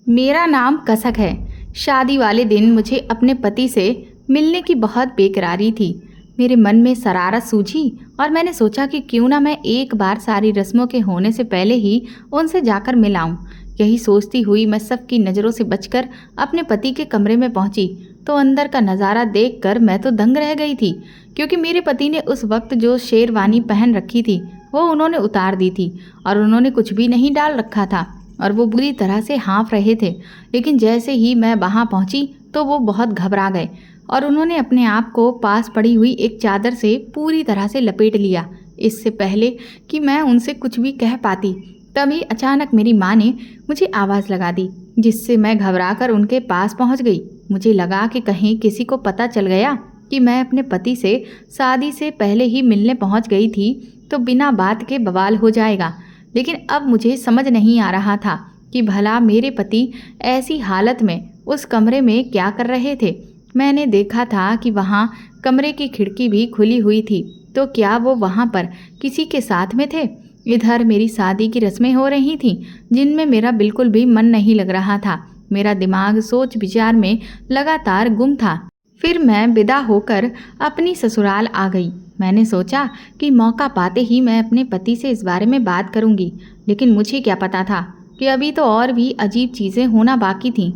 मेरा नाम कसक है। शादी वाले दिन मुझे अपने पति से मिलने की बहुत बेकरारी थी। मेरे मन में शरारत सूझी और मैंने सोचा कि क्यों ना मैं एक बार सारी रस्मों के होने से पहले ही उनसे जाकर मिल आऊं। यही सोचती हुई मैं सबकी नज़रों से बचकर अपने पति के कमरे में पहुंची तो अंदर का नज़ारा देखकर मैं तो दंग रह गई थी, क्योंकि मेरे पति ने उस वक्त जो शेरवानी पहन रखी थी वो उन्होंने उतार दी थी और उन्होंने कुछ भी नहीं डाल रखा था और वो बुरी तरह से हाँफ रहे थे। लेकिन जैसे ही मैं वहाँ पहुँची तो वो बहुत घबरा गए और उन्होंने अपने आप को पास पड़ी हुई एक चादर से पूरी तरह से लपेट लिया। इससे पहले कि मैं उनसे कुछ भी कह पाती, तभी अचानक मेरी माँ ने मुझे आवाज़ लगा दी, जिससे मैं घबराकर उनके पास पहुँच गई। मुझे लगा कि कहीं किसी को पता चल गया कि मैं अपने पति से शादी से पहले ही मिलने पहुँच गई थी तो बिना बात के बवाल हो जाएगा। लेकिन अब मुझे समझ नहीं आ रहा था कि भला मेरे पति ऐसी हालत में उस कमरे में क्या कर रहे थे। मैंने देखा था कि वहाँ कमरे की खिड़की भी खुली हुई थी, तो क्या वो वहाँ पर किसी के साथ में थे? इधर मेरी शादी की रस्में हो रही थीं, जिनमें मेरा बिल्कुल भी मन नहीं लग रहा था। मेरा दिमाग सोच विचार में लगातार गुम था। फिर मैं विदा होकर अपनी ससुराल आ गई। मैंने सोचा कि मौका पाते ही मैं अपने पति से इस बारे में बात करूंगी, लेकिन मुझे क्या पता था कि अभी तो और भी अजीब चीज़ें होना बाकी थीं।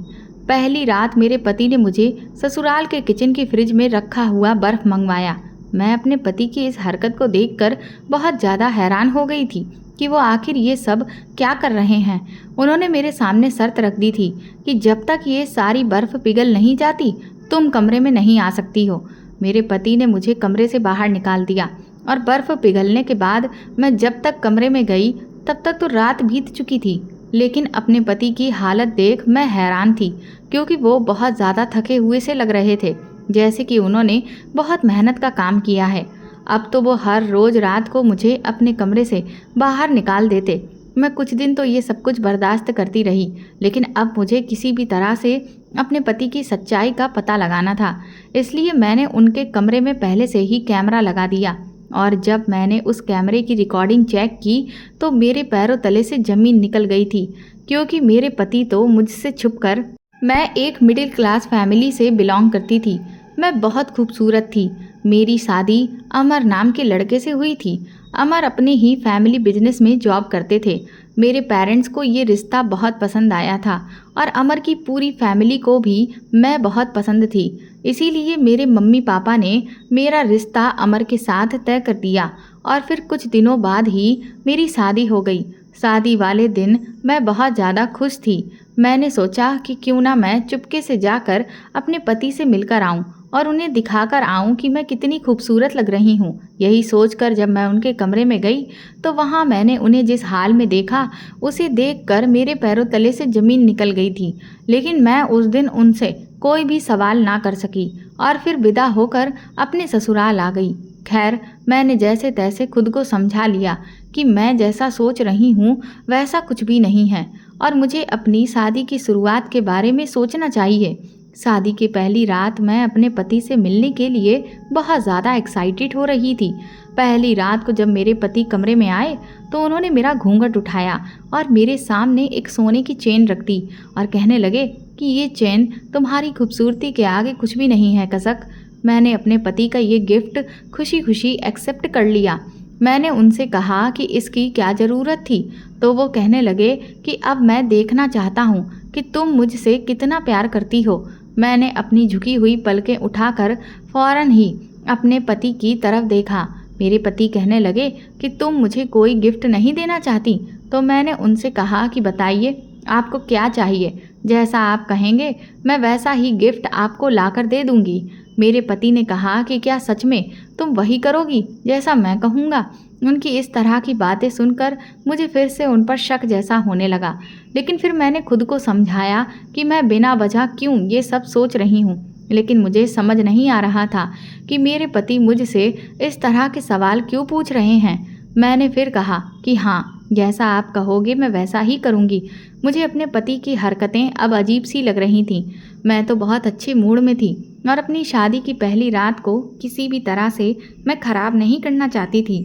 पहली रात मेरे पति ने मुझे ससुराल के किचन की फ्रिज में रखा हुआ बर्फ़ मंगवाया। मैं अपने पति की इस हरकत को देखकर बहुत ज़्यादा हैरान हो गई थी कि वो आखिर ये सब क्या कर रहे हैं। उन्होंने मेरे सामने शर्त रख दी थी कि जब तक ये सारी बर्फ़ पिघल नहीं जाती तुम कमरे में नहीं आ सकती हो। मेरे पति ने मुझे कमरे से बाहर निकाल दिया और बर्फ़ पिघलने के बाद मैं जब तक कमरे में गई तब तक तो रात बीत चुकी थी। लेकिन अपने पति की हालत देख मैं हैरान थी, क्योंकि वो बहुत ज़्यादा थके हुए से लग रहे थे, जैसे कि उन्होंने बहुत मेहनत का काम किया है। अब तो वो हर रोज़ रात को मुझे अपने कमरे से बाहर निकाल देते। मैं कुछ दिन तो ये सब कुछ बर्दाश्त करती रही, लेकिन अब मुझे किसी भी तरह से अपने पति की सच्चाई का पता लगाना था। इसलिए मैंने उनके कमरे में पहले से ही कैमरा लगा दिया और जब मैंने उस कैमरे की रिकॉर्डिंग चेक की तो मेरे पैरों तले से ज़मीन निकल गई थी, क्योंकि मेरे पति तो मुझसे छुपकर। मैं एक मिडिल क्लास फैमिली से बिलोंग करती थी। मैं बहुत खूबसूरत थी। मेरी शादी अमर नाम के लड़के से हुई थी। अमर अपने ही फैमिली बिजनेस में जॉब करते थे। मेरे पेरेंट्स को ये रिश्ता बहुत पसंद आया था और अमर की पूरी फैमिली को भी मैं बहुत पसंद थी। इसीलिए मेरे मम्मी पापा ने मेरा रिश्ता अमर के साथ तय कर दिया और फिर कुछ दिनों बाद ही मेरी शादी हो गई। शादी वाले दिन मैं बहुत ज़्यादा खुश थी। मैंने सोचा कि क्यों ना मैं चुपके से जाकर अपने पति से मिलकर आऊं और उन्हें दिखाकर आऊं कि मैं कितनी खूबसूरत लग रही हूं। यही सोचकर जब मैं उनके कमरे में गई तो वहां मैंने उन्हें जिस हाल में देखा उसे देखकर मेरे पैरों तले से ज़मीन निकल गई थी। लेकिन मैं उस दिन उनसे कोई भी सवाल ना कर सकी और फिर विदा होकर अपने ससुराल आ गई। खैर, मैंने जैसे तैसे खुद को समझा लिया कि मैं जैसा सोच रही हूँ वैसा कुछ भी नहीं है और मुझे अपनी शादी की शुरुआत के बारे में सोचना चाहिए। शादी की पहली रात मैं अपने पति से मिलने के लिए बहुत ज़्यादा एक्साइटेड हो रही थी। पहली रात को जब मेरे पति कमरे में आए तो उन्होंने मेरा घूंघट उठाया और मेरे सामने एक सोने की चेन रख दी और कहने लगे कि ये चेन तुम्हारी खूबसूरती के आगे कुछ भी नहीं है कसक। मैंने अपने पति का ये गिफ्ट खुशी खुशी एक्सेप्ट कर लिया। मैंने उनसे कहा कि इसकी क्या ज़रूरत थी, तो वो कहने लगे कि अब मैं देखना चाहता हूँ कि तुम मुझसे कितना प्यार करती हो। मैंने अपनी झुकी हुई पलकें उठाकर फौरन ही अपने पति की तरफ देखा। मेरे पति कहने लगे कि तुम मुझे कोई गिफ्ट नहीं देना चाहती। तो मैंने उनसे कहा कि बताइए आपको क्या चाहिए, जैसा आप कहेंगे मैं वैसा ही गिफ्ट आपको लाकर दे दूंगी। मेरे पति ने कहा कि क्या सच में तुम वही करोगी जैसा मैं कहूँगा। उनकी इस तरह की बातें सुनकर मुझे फिर से उन पर शक जैसा होने लगा, लेकिन फिर मैंने खुद को समझाया कि मैं बिना वजह क्यों ये सब सोच रही हूँ। लेकिन मुझे समझ नहीं आ रहा था कि मेरे पति मुझसे इस तरह के सवाल क्यों पूछ रहे हैं। मैंने फिर कहा कि हाँ, जैसा आप कहोगे मैं वैसा ही करूँगी। मुझे अपने पति की हरकतें अब अजीब सी लग रही थीं। मैं तो बहुत अच्छे मूड में थी और अपनी शादी की पहली रात को किसी भी तरह से मैं ख़राब नहीं करना चाहती थी।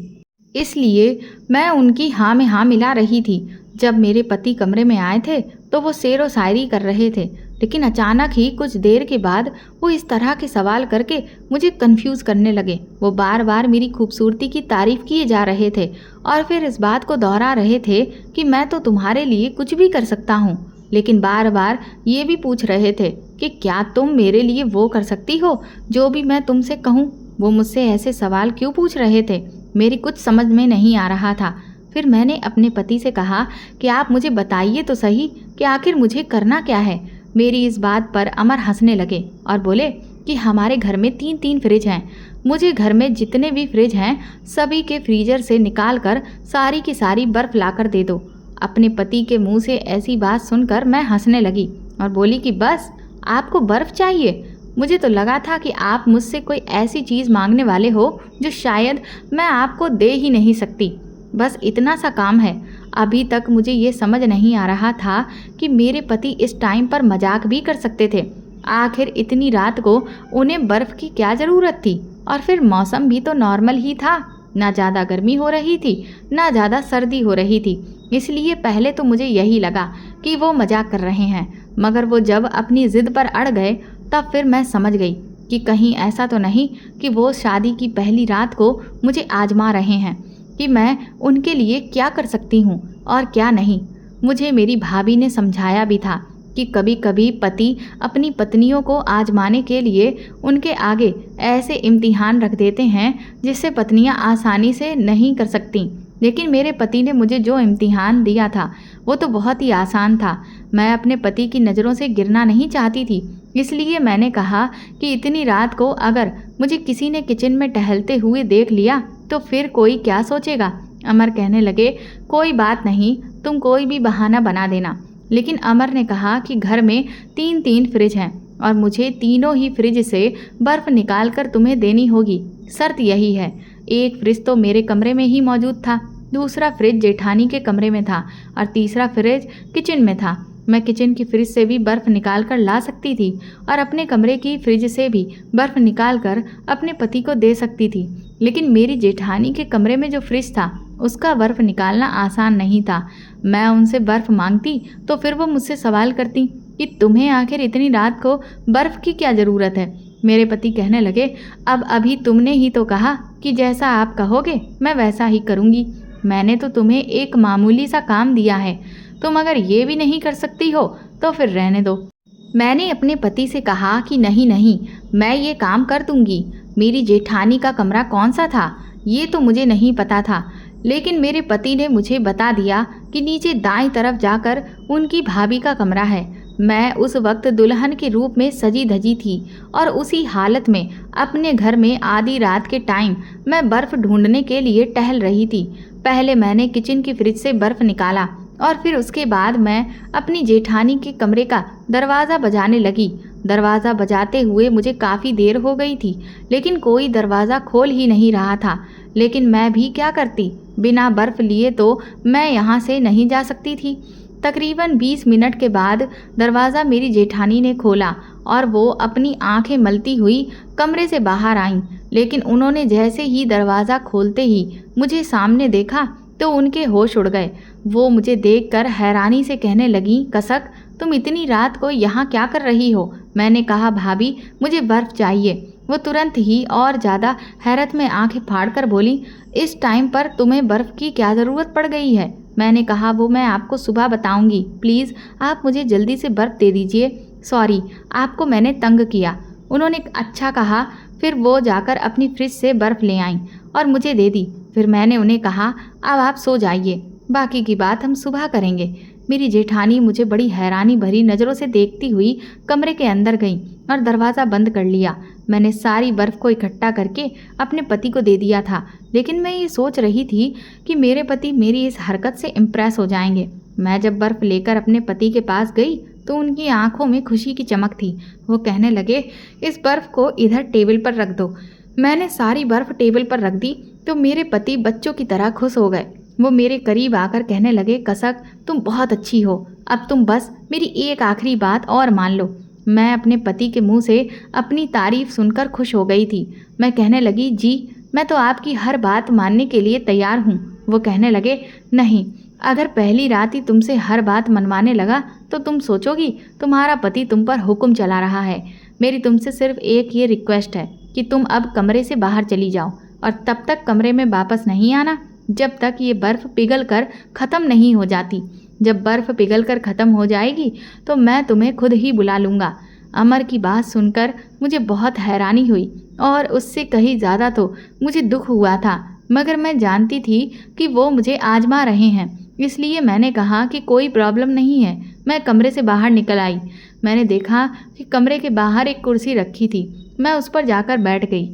इसलिए मैं उनकी हाँ में हाँ मिला रही थी। जब मेरे पति कमरे में आए थे तो वो शेर व शायरी कर रहे थे, लेकिन अचानक ही कुछ देर के बाद वो इस तरह के सवाल करके मुझे कंफ्यूज करने लगे। वो बार बार मेरी खूबसूरती की तारीफ किए जा रहे थे और फिर इस बात को दोहरा रहे थे कि मैं तो तुम्हारे लिए कुछ भी कर सकता हूँ, लेकिन बार बार ये भी पूछ रहे थे कि क्या तुम मेरे लिए वो कर सकती हो जो भी मैं तुमसे कहूँ। वो मुझसे ऐसे सवाल क्यों पूछ रहे थे, मेरी कुछ समझ में नहीं आ रहा था। फिर मैंने अपने पति से कहा कि आप मुझे बताइए तो सही कि आखिर मुझे करना क्या है। मेरी इस बात पर अमर हंसने लगे और बोले कि हमारे घर में 3-3 फ्रिज हैं। मुझे घर में जितने भी फ्रिज हैं सभी के फ्रीजर से निकाल कर सारी की सारी बर्फ़ लाकर दे दो। अपने पति के मुंह से ऐसी बात सुनकर मैं हंसने लगी और बोली कि बस आपको बर्फ़ चाहिए? मुझे तो लगा था कि आप मुझसे कोई ऐसी चीज़ मांगने वाले हो जो शायद मैं आपको दे ही नहीं सकती। बस इतना सा काम है। अभी तक मुझे ये समझ नहीं आ रहा था कि मेरे पति इस टाइम पर मजाक भी कर सकते थे। आखिर इतनी रात को उन्हें बर्फ़ की क्या ज़रूरत थी? और फिर मौसम भी तो नॉर्मल ही था, ना ज़्यादा गर्मी हो रही थी ना ज़्यादा सर्दी हो रही थी। इसलिए पहले तो मुझे यही लगा कि वो मजाक कर रहे हैं, मगर वो जब अपनी ज़िद पर अड़ गए तब फिर मैं समझ गई कि कहीं ऐसा तो नहीं कि वो शादी की पहली रात को मुझे आजमा रहे हैं कि मैं उनके लिए क्या कर सकती हूँ और क्या नहीं। मुझे मेरी भाभी ने समझाया भी था कि कभी कभी पति अपनी पत्नियों को आजमाने के लिए उनके आगे ऐसे इम्तिहान रख देते हैं जिससे पत्नियां आसानी से नहीं कर सकती। लेकिन मेरे पति ने मुझे जो इम्तिहान दिया था वो तो बहुत ही आसान था। मैं अपने पति की नज़रों से गिरना नहीं चाहती थी, इसलिए मैंने कहा कि इतनी रात को अगर मुझे किसी ने किचन में टहलते हुए देख लिया तो फिर कोई क्या सोचेगा। अमर कहने लगे, कोई बात नहीं, तुम कोई भी बहाना बना देना। लेकिन अमर ने कहा कि घर में 3-3 फ्रिज हैं और मुझे तीनों ही फ्रिज से बर्फ़ निकाल कर तुम्हें देनी होगी। शर्त यही है, एक फ्रिज तो मेरे कमरे में ही मौजूद था, दूसरा फ्रिज जेठानी के कमरे में था और तीसरा फ्रिज किचन में था। मैं किचन की फ्रिज से भी बर्फ़ निकाल कर ला सकती थी और अपने कमरे की फ्रिज से भी बर्फ़ निकाल कर अपने पति को दे सकती थी। लेकिन मेरी जेठानी के कमरे में जो फ्रिज था उसका बर्फ़ निकालना आसान नहीं था। मैं उनसे बर्फ़ मांगती तो फिर वो मुझसे सवाल करती कि तुम्हें आखिर इतनी रात को बर्फ़ की क्या ज़रूरत है। मेरे पति कहने लगे, अब अभी तुमने ही तो कहा कि जैसा आप कहोगे मैं वैसा ही करूँगी। मैंने तो तुम्हें एक मामूली सा काम दिया है, तुम अगर ये भी नहीं कर सकती हो तो फिर रहने दो। मैंने अपने पति से कहा कि नहीं नहीं, मैं ये काम कर दूंगी। मेरी जेठानी का कमरा कौन सा था ये तो मुझे नहीं पता था, लेकिन मेरे पति ने मुझे बता दिया कि नीचे दाईं तरफ जाकर उनकी भाभी का कमरा है। मैं उस वक्त दुल्हन के रूप में सजी धजी थी और उसी हालत में अपने घर में आधी रात के टाइम मैं बर्फ़ ढूंढने के लिए टहल रही थी। पहले मैंने किचन की फ्रिज से बर्फ़ निकाला और फिर उसके बाद मैं अपनी जेठानी के कमरे का दरवाज़ा बजाने लगी। दरवाज़ा बजाते हुए मुझे काफ़ी देर हो गई थी, लेकिन कोई दरवाज़ा खोल ही नहीं रहा था। लेकिन मैं भी क्या करती, बिना बर्फ़ लिए तो मैं यहाँ से नहीं जा सकती थी। तकरीबन 20 मिनट के बाद दरवाज़ा मेरी जेठानी ने खोला और वो अपनी आंखें मलती हुई कमरे से बाहर आईं। लेकिन उन्होंने जैसे ही दरवाज़ा खोलते ही मुझे सामने देखा तो उनके होश उड़ गए। वो मुझे देखकर हैरानी से कहने लगी, कसक तुम इतनी रात को यहाँ क्या कर रही हो? मैंने कहा, भाभी मुझे बर्फ़ चाहिए। वो तुरंत ही और ज़्यादा हैरत में आंखें फाड़कर बोली, इस टाइम पर तुम्हें बर्फ़ की क्या ज़रूरत पड़ गई है? मैंने कहा, वो मैं आपको सुबह बताऊंगी, प्लीज़ आप मुझे जल्दी से बर्फ़ दे दीजिए। सॉरी, आपको मैंने तंग किया। उन्होंने अच्छा कहा। फिर वो जाकर अपनी फ्रिज से बर्फ़ ले आईं और मुझे दे दी। फिर मैंने उन्हें कहा, अब आप सो जाइए, बाकी की बात हम सुबह करेंगे। मेरी जेठानी मुझे बड़ी हैरानी भरी नज़रों से देखती हुई कमरे के अंदर गई और दरवाज़ा बंद कर लिया। मैंने सारी बर्फ़ को इकट्ठा करके अपने पति को दे दिया था, लेकिन मैं ये सोच रही थी कि मेरे पति मेरी इस हरकत से इम्प्रेस हो जाएंगे। मैं जब बर्फ़ लेकर अपने पति के पास गई तो उनकी आंखों में खुशी की चमक थी। वो कहने लगे, इस बर्फ़ को इधर टेबल पर रख दो। मैंने सारी बर्फ़ टेबल पर रख दी तो मेरे पति बच्चों की तरह खुश हो गए। वो मेरे करीब आकर कहने लगे, कसक तुम बहुत अच्छी हो, अब तुम बस मेरी एक आखिरी बात और मान लो। मैं अपने पति के मुंह से अपनी तारीफ सुनकर खुश हो गई थी। मैं कहने लगी, जी मैं तो आपकी हर बात मानने के लिए तैयार हूँ। वो कहने लगे, नहीं, अगर पहली रात ही तुमसे हर बात मनवाने लगा तो तुम सोचोगी तुम्हारा पति तुम पर हुक्म चला रहा है। मेरी तुमसे सिर्फ एक ये रिक्वेस्ट है कि तुम अब कमरे से बाहर चली जाओ और तब तक कमरे में वापस नहीं आना जब तक ये बर्फ़ पिघल कर ख़त्म नहीं हो जाती। जब बर्फ़ पिघल कर ख़त्म हो जाएगी तो मैं तुम्हें खुद ही बुला लूँगा। अमर की बात सुनकर मुझे बहुत हैरानी हुई और उससे कहीं ज़्यादा तो मुझे दुख हुआ था, मगर मैं जानती थी कि वो मुझे आजमा रहे हैं। इसलिए मैंने कहा कि कोई प्रॉब्लम नहीं है। मैं कमरे से बाहर निकल आई। मैंने देखा कि कमरे के बाहर एक कुर्सी रखी थी। मैं उस पर जाकर बैठ गई।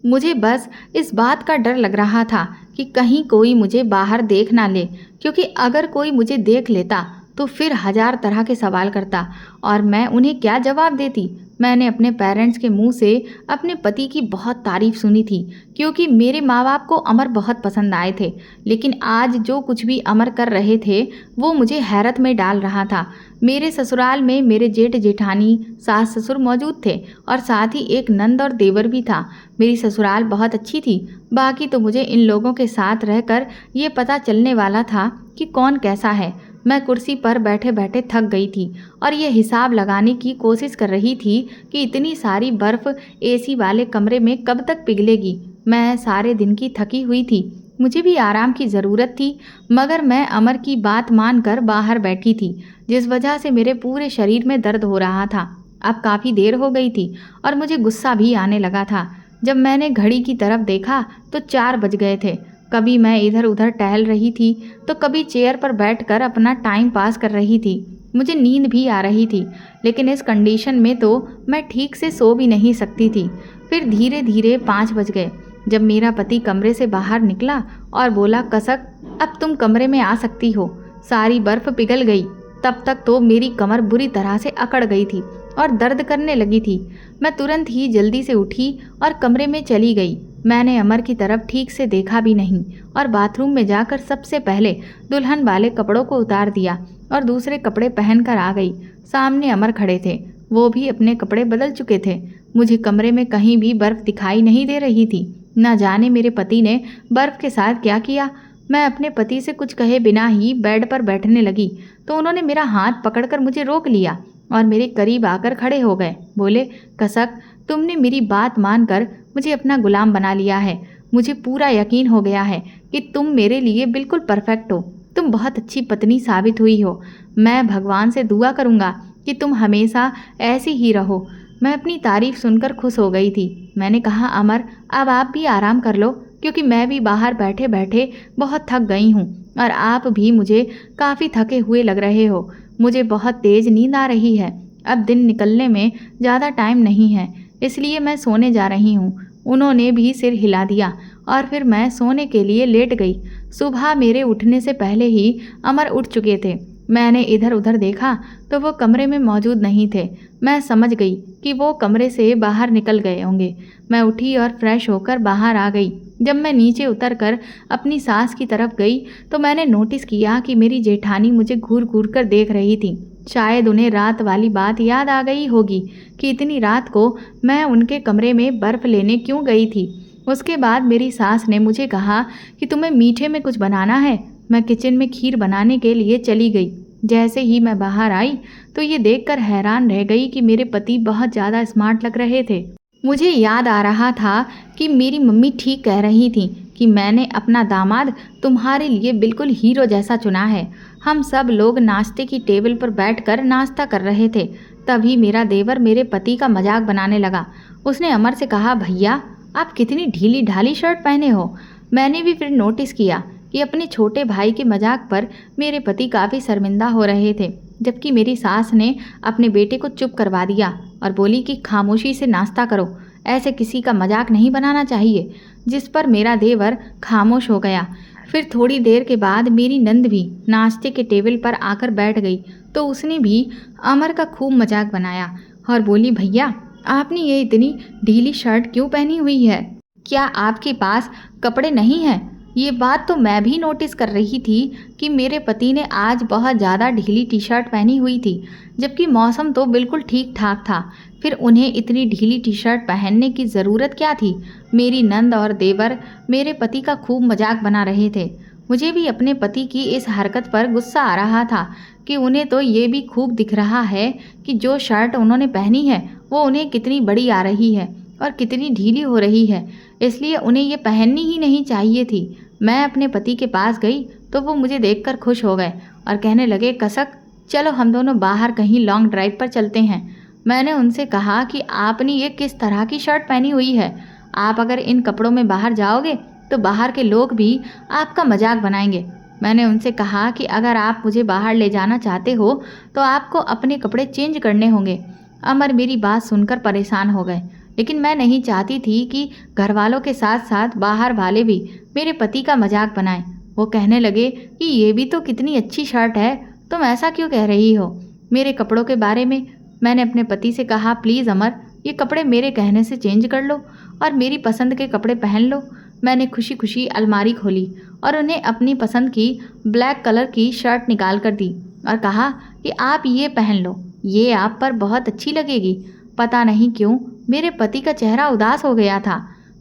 मुझे बस इस बात का डर लग रहा था कि कहीं कोई मुझे बाहर देख ना ले, क्योंकि अगर कोई मुझे देख लेता तो फिर 1000 तरह के सवाल करता और मैं उन्हें क्या जवाब देती। मैंने अपने पेरेंट्स के मुंह से अपने पति की बहुत तारीफ़ सुनी थी, क्योंकि मेरे माँ बाप को अमर बहुत पसंद आए थे। लेकिन आज जो कुछ भी अमर कर रहे थे वो मुझे हैरत में डाल रहा था। मेरे ससुराल में मेरे जेठ जेठानी, सास ससुर मौजूद थे और साथ ही एक नंद और देवर भी था। मेरी ससुराल बहुत अच्छी थी। बाकी तो मुझे इन लोगों के साथ रहकर ये पता चलने वाला था कि कौन कैसा है। मैं कुर्सी पर बैठे बैठे थक गई थी और ये हिसाब लगाने की कोशिश कर रही थी कि इतनी सारी बर्फ़ एसी वाले कमरे में कब तक पिघलेगी। मैं सारे दिन की थकी हुई थी, मुझे भी आराम की ज़रूरत थी, मगर मैं अमर की बात मानकर बाहर बैठी थी, जिस वजह से मेरे पूरे शरीर में दर्द हो रहा था। अब काफ़ी देर हो गई थी और मुझे गुस्सा भी आने लगा था। जब मैंने घड़ी की तरफ देखा तो 4 बज गए थे। कभी मैं इधर उधर टहल रही थी तो कभी चेयर पर बैठकर अपना टाइम पास कर रही थी। मुझे नींद भी आ रही थी, लेकिन इस कंडीशन में तो मैं ठीक से सो भी नहीं सकती थी। फिर धीरे धीरे 5 बज गए जब मेरा पति कमरे से बाहर निकला और बोला, कसक अब तुम कमरे में आ सकती हो। सारी बर्फ़ पिघल गई। तब तक तो मेरी कमर बुरी तरह से अकड़ गई थी और दर्द करने लगी थी। मैं तुरंत ही जल्दी से उठी और कमरे में चली गई। मैंने अमर की तरफ ठीक से देखा भी नहीं और बाथरूम में जाकर सबसे पहले दुल्हन वाले कपड़ों को उतार दिया और दूसरे कपड़े पहनकर आ गई। सामने अमर खड़े थे, वो भी अपने कपड़े बदल चुके थे। मुझे कमरे में कहीं भी बर्फ़ दिखाई नहीं दे रही थी। न जाने मेरे पति ने बर्फ़ के साथ क्या किया। मैं अपने पति से कुछ कहे बिना ही बेड पर बैठने लगी तो उन्होंने मेरा हाथ पकड़कर मुझे रोक लिया और मेरे करीब आकर खड़े हो गए। बोले, कसक तुमने मेरी बात मानकर मुझे अपना गुलाम बना लिया है। मुझे पूरा यकीन हो गया है कि तुम मेरे लिए बिल्कुल परफेक्ट हो। तुम बहुत अच्छी पत्नी साबित हुई हो। मैं भगवान से दुआ करूँगा कि तुम हमेशा ऐसी ही रहो। मैं अपनी तारीफ़ सुनकर खुश हो गई थी। मैंने कहा, अमर अब आप भी आराम कर लो, क्योंकि मैं भी बाहर बैठे बैठे बहुत थक गई हूँ और आप भी मुझे काफ़ी थके हुए लग रहे हो। मुझे बहुत तेज़ नींद आ रही है। अब दिन निकलने में ज़्यादा टाइम नहीं है, इसलिए मैं सोने जा रही हूँ। उन्होंने भी सिर हिला दिया और फिर मैं सोने के लिए लेट गई। सुबह मेरे उठने से पहले ही अमर उठ चुके थे। मैंने इधर उधर देखा तो वो कमरे में मौजूद नहीं थे। मैं समझ गई कि वो कमरे से बाहर निकल गए होंगे। मैं उठी और फ्रेश होकर बाहर आ गई। जब मैं नीचे उतरकर अपनी सास की तरफ गई तो मैंने नोटिस किया कि मेरी जेठानी मुझे घूर घूर कर देख रही थी। शायद उन्हें रात वाली बात याद आ गई होगी कि इतनी रात को मैं उनके कमरे में बर्फ़ लेने क्यों गई थी। उसके बाद मेरी सास ने मुझे कहा कि तुम्हें मीठे में कुछ बनाना है। मैं किचन में खीर बनाने के लिए चली गई। जैसे ही मैं बाहर आई तो ये देखकर हैरान रह गई कि मेरे पति बहुत ज़्यादा स्मार्ट लग रहे थे। मुझे याद आ रहा था कि मेरी मम्मी ठीक कह रही थी कि मैंने अपना दामाद तुम्हारे लिए बिल्कुल हीरो जैसा चुना है। हम सब लोग नाश्ते की टेबल पर बैठकर नाश्ता कर रहे थे। तभी मेरा देवर मेरे पति का मजाक बनाने लगा। उसने अमर से कहा, भैया आप कितनी ढीली ढाली शर्ट पहने हो। मैंने भी फिर नोटिस किया कि अपने छोटे भाई के मजाक पर मेरे पति काफ़ी शर्मिंदा हो रहे थे, जबकि मेरी सास ने अपने बेटे को चुप करवा दिया और बोली कि खामोशी से नाश्ता करो, ऐसे किसी का मजाक नहीं बनाना चाहिए। जिस पर मेरा देवर खामोश हो गया। फिर थोड़ी देर के बाद मेरी नंद भी नाश्ते के टेबल पर आकर बैठ गई तो उसने भी अमर का खूब मजाक बनाया और बोली, भैया आपने ये इतनी ढीली शर्ट क्यों पहनी हुई है? क्या आपके पास कपड़े नहीं हैं? ये बात तो मैं भी नोटिस कर रही थी कि मेरे पति ने आज बहुत ज़्यादा ढीली टी शर्ट पहनी हुई थी, जबकि मौसम तो बिल्कुल ठीक ठाक था। फिर उन्हें इतनी ढीली टी शर्ट पहनने की ज़रूरत क्या थी? मेरी नंद और देवर मेरे पति का खूब मजाक बना रहे थे। मुझे भी अपने पति की इस हरकत पर गुस्सा आ रहा था कि उन्हें तो ये भी खूब दिख रहा है कि जो शर्ट उन्होंने पहनी है वो उन्हें कितनी बड़ी आ रही है और कितनी ढीली हो रही है, इसलिए उन्हें ये पहननी ही नहीं चाहिए थी। मैं अपने पति के पास गई तो वो मुझे देखकर खुश हो गए और कहने लगे, कसक चलो हम दोनों बाहर कहीं लॉन्ग ड्राइव पर चलते हैं। मैंने उनसे कहा कि आपने ये किस तरह की शर्ट पहनी हुई है? आप अगर इन कपड़ों में बाहर जाओगे तो बाहर के लोग भी आपका मजाक बनाएंगे। मैंने उनसे कहा कि अगर आप मुझे बाहर ले जाना चाहते हो तो आपको अपने कपड़े चेंज करने होंगे। अमर मेरी बात सुनकर परेशान हो गए, लेकिन मैं नहीं चाहती थी कि घर वालों के साथ साथ बाहर वाले भी मेरे पति का मजाक बनाएं। वो कहने लगे कि ये भी तो कितनी अच्छी शर्ट है, तुम ऐसा क्यों कह रही हो मेरे कपड़ों के बारे में? मैंने अपने पति से कहा, प्लीज़ अमर, ये कपड़े मेरे कहने से चेंज कर लो और मेरी पसंद के कपड़े पहन लो। मैंने खुशी खुशी अलमारी खोली और उन्हें अपनी पसंद की ब्लैक कलर की शर्ट निकाल कर दी और कहा कि आप ये पहन लो, ये आप पर बहुत अच्छी लगेगी। पता नहीं क्यों मेरे पति का चेहरा उदास हो गया था।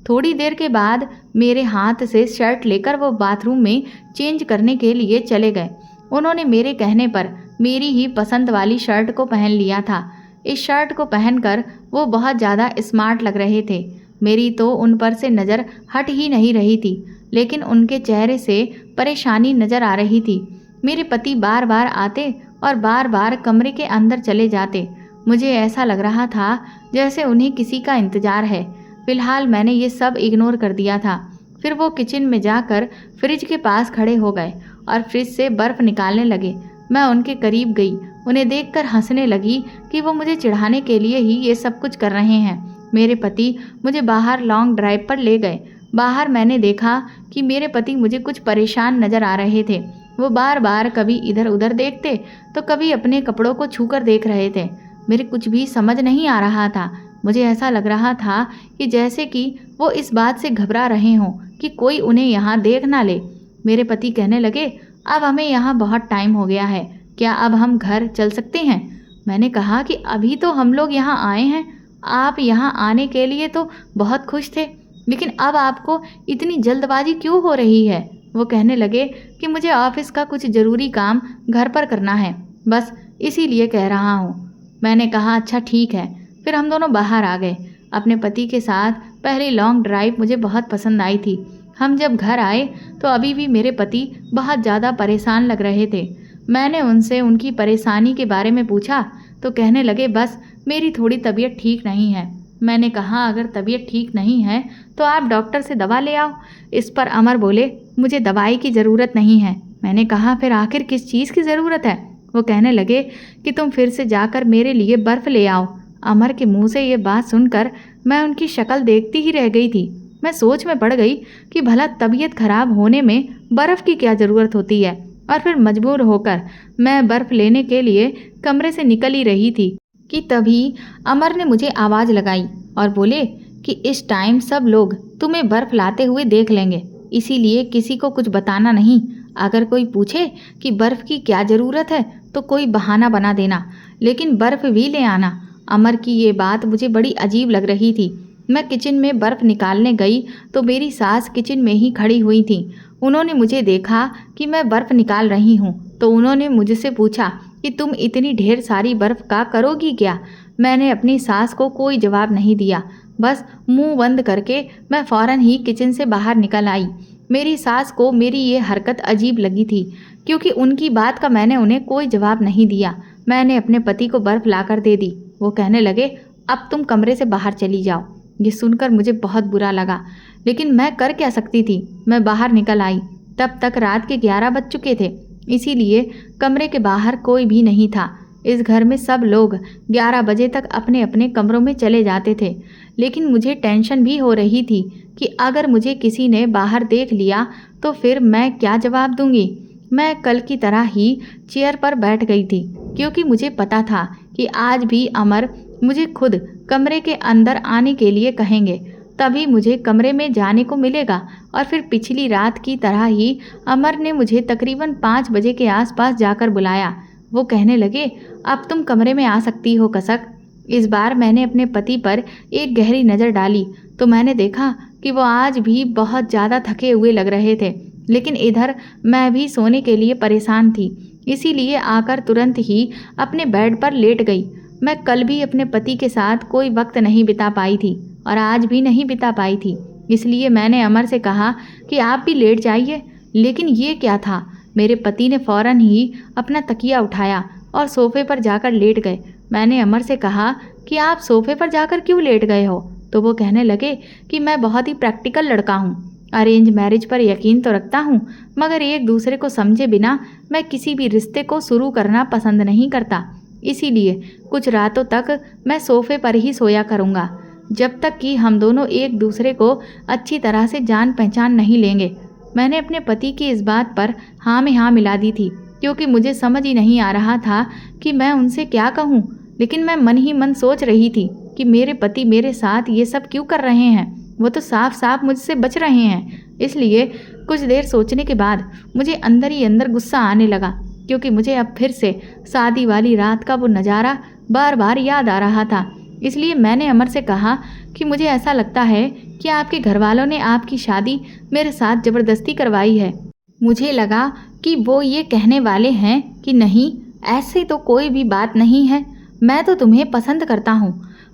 थोड़ी देर के बाद मेरे हाथ से शर्ट लेकर वो बाथरूम में चेंज करने के लिए चले गए। उन्होंने मेरे कहने पर मेरी ही पसंद वाली शर्ट को पहन लिया था। इस शर्ट को पहनकर वो बहुत ज़्यादा स्मार्ट लग रहे थे। मेरी तो उन पर से नज़र हट ही नहीं रही थी, लेकिन उनके चेहरे से परेशानी नज़र आ रही थी। मेरे पति बार बार आते और बार बार कमरे के अंदर चले जाते। मुझे ऐसा लग रहा था जैसे उन्हें किसी का इंतज़ार है। फिलहाल मैंने ये सब इग्नोर कर दिया था। फिर वो किचन में जाकर फ्रिज के पास खड़े हो गए और फ्रिज से बर्फ़ निकालने लगे। मैं उनके करीब गई, उन्हें देखकर हंसने लगी कि वो मुझे चिढ़ाने के लिए ही ये सब कुछ कर रहे हैं। मेरे पति मुझे बाहर लॉन्ग ड्राइव पर ले गए। बाहर मैंने देखा कि मेरे पति मुझे कुछ परेशान नज़र आ रहे थे। वो बार बार कभी इधर उधर देखते तो कभी अपने कपड़ों को छूकर देख रहे थे। मेरे कुछ भी समझ नहीं आ रहा था। मुझे ऐसा लग रहा था कि जैसे कि वो इस बात से घबरा रहे हों कि कोई उन्हें यहाँ देख ना ले। मेरे पति कहने लगे, अब हमें यहाँ बहुत टाइम हो गया है, क्या अब हम घर चल सकते हैं? मैंने कहा कि अभी तो हम लोग यहाँ आए हैं, आप यहाँ आने के लिए तो बहुत खुश थे, लेकिन अब आपको इतनी जल्दबाजी क्यों हो रही है? वो कहने लगे कि मुझे ऑफिस का कुछ ज़रूरी काम घर पर करना है, बस इसीलिए कह रहा हूँ। मैंने कहा, अच्छा ठीक है। फिर हम दोनों बाहर आ गए। अपने पति के साथ पहली लॉन्ग ड्राइव मुझे बहुत पसंद आई थी। हम जब घर आए तो अभी भी मेरे पति बहुत ज़्यादा परेशान लग रहे थे। मैंने उनसे उनकी परेशानी के बारे में पूछा तो कहने लगे, बस मेरी थोड़ी तबीयत ठीक नहीं है। मैंने कहा, अगर तबीयत ठीक नहीं है तो आप डॉक्टर से दवा ले आओ। इस पर अमर बोले, मुझे दवाई की ज़रूरत नहीं है। मैंने कहा, फिर आखिर किस चीज़ की ज़रूरत है? वो कहने लगे कि तुम फिर से जाकर मेरे लिए बर्फ़ ले आओ। अमर के मुंह से ये बात सुनकर मैं उनकी शक्ल देखती ही रह गई थी। मैं सोच में पड़ गई कि भला तबीयत खराब होने में बर्फ़ की क्या ज़रूरत होती है। और फिर मजबूर होकर मैं बर्फ़ लेने के लिए कमरे से निकल ही रही थी कि तभी अमर ने मुझे आवाज़ लगाई और बोले कि इस टाइम सब लोग तुम्हें बर्फ़ लाते हुए देख लेंगे, इसीलिए किसी को कुछ बताना नहीं। अगर कोई पूछे कि बर्फ़ की क्या ज़रूरत है तो कोई बहाना बना देना, लेकिन बर्फ़ भी ले आना। अमर की ये बात मुझे बड़ी अजीब लग रही थी। मैं किचन में बर्फ़ निकालने गई तो मेरी सास किचन में ही खड़ी हुई थी। उन्होंने मुझे देखा कि मैं बर्फ़ निकाल रही हूँ तो उन्होंने मुझसे पूछा कि तुम इतनी ढेर सारी बर्फ़ का करोगी क्या? मैंने अपनी सास को कोई जवाब नहीं दिया, बस मुंह बंद करके मैं फ़ौरन ही किचन से बाहर निकल आई। मेरी सास को मेरी ये हरकत अजीब लगी थी क्योंकि उनकी बात का मैंने उन्हें कोई जवाब नहीं दिया। मैंने अपने पति को बर्फ़ लाकर दे दी। वो कहने लगे, अब तुम कमरे से बाहर चली जाओ। ये सुनकर मुझे बहुत बुरा लगा, लेकिन मैं कर क्या सकती थी। मैं बाहर निकल आई। तब तक रात के 11 बज चुके थे, इसीलिए कमरे के बाहर कोई भी नहीं था। इस घर में सब लोग 11 बजे तक अपने अपने कमरों में चले जाते थे, लेकिन मुझे टेंशन भी हो रही थी कि अगर मुझे किसी ने बाहर देख लिया तो फिर मैं क्या जवाब दूंगी। मैं कल की तरह ही चेयर पर बैठ गई थी क्योंकि मुझे पता था कि आज भी अमर मुझे खुद कमरे के अंदर आने के लिए कहेंगे, तभी मुझे कमरे में जाने को मिलेगा। और फिर पिछली रात की तरह ही अमर ने मुझे तकरीबन 5 बजे के आसपास जाकर बुलाया। वो कहने लगे, अब तुम कमरे में आ सकती हो कसक। इस बार मैंने अपने पति पर एक गहरी नज़र डाली तो मैंने देखा कि वो आज भी बहुत ज़्यादा थके हुए लग रहे थे। लेकिन इधर मैं भी सोने के लिए परेशान थी, इसीलिए आकर तुरंत ही अपने बेड पर लेट गई। मैं कल भी अपने पति के साथ कोई वक्त नहीं बिता पाई थी और आज भी नहीं बिता पाई थी, इसलिए मैंने अमर से कहा कि आप भी लेट जाइए। लेकिन ये क्या था, मेरे पति ने फौरन ही अपना तकिया उठाया और सोफे पर जाकर लेट गए। मैंने अमर से कहा कि आप सोफे पर जाकर क्यों लेट गए हो? तो वो कहने लगे कि मैं बहुत ही प्रैक्टिकल लड़का हूँ, अरेंज मैरिज पर यकीन तो रखता हूँ, मगर एक दूसरे को समझे बिना मैं किसी भी रिश्ते को शुरू करना पसंद नहीं करता। इसीलिए कुछ रातों तक मैं सोफे पर ही सोया करूँगा, जब तक कि हम दोनों एक दूसरे को अच्छी तरह से जान पहचान नहीं लेंगे। मैंने अपने पति की इस बात पर हाँ में हाँ मिला दी थी, क्योंकि मुझे समझ ही नहीं आ रहा था कि मैं उनसे क्या कहूँ। लेकिन मैं मन ही मन सोच रही थी कि मेरे पति मेरे साथ ये सब क्यों कर रहे हैं, वो तो साफ साफ मुझसे बच रहे हैं। इसलिए कुछ देर सोचने के बाद मुझे अंदर ही अंदर गुस्सा आने लगा, क्योंकि मुझे अब फिर से शादी वाली रात का वो नज़ारा बार बार याद आ रहा था। इसलिए मैंने अमर से कहा कि मुझे ऐसा लगता है कि आपके घर वालों ने आपकी शादी मेरे साथ ज़बरदस्ती करवाई है। मुझे लगा कि वो ये कहने वाले हैं कि नहीं, ऐसी तो कोई भी बात नहीं है, मैं तो तुम्हें पसंद करता हूँ।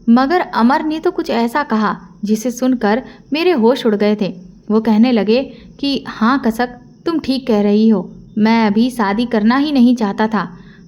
मगर अमर ने तो कुछ ऐसा कहा जिसे सुनकर मेरे होश उड़ गए थे। वो कहने लगे कि हाँ कसक, तुम ठीक कह रही हो, मैं अभी शादी करना ही नहीं चाहता था।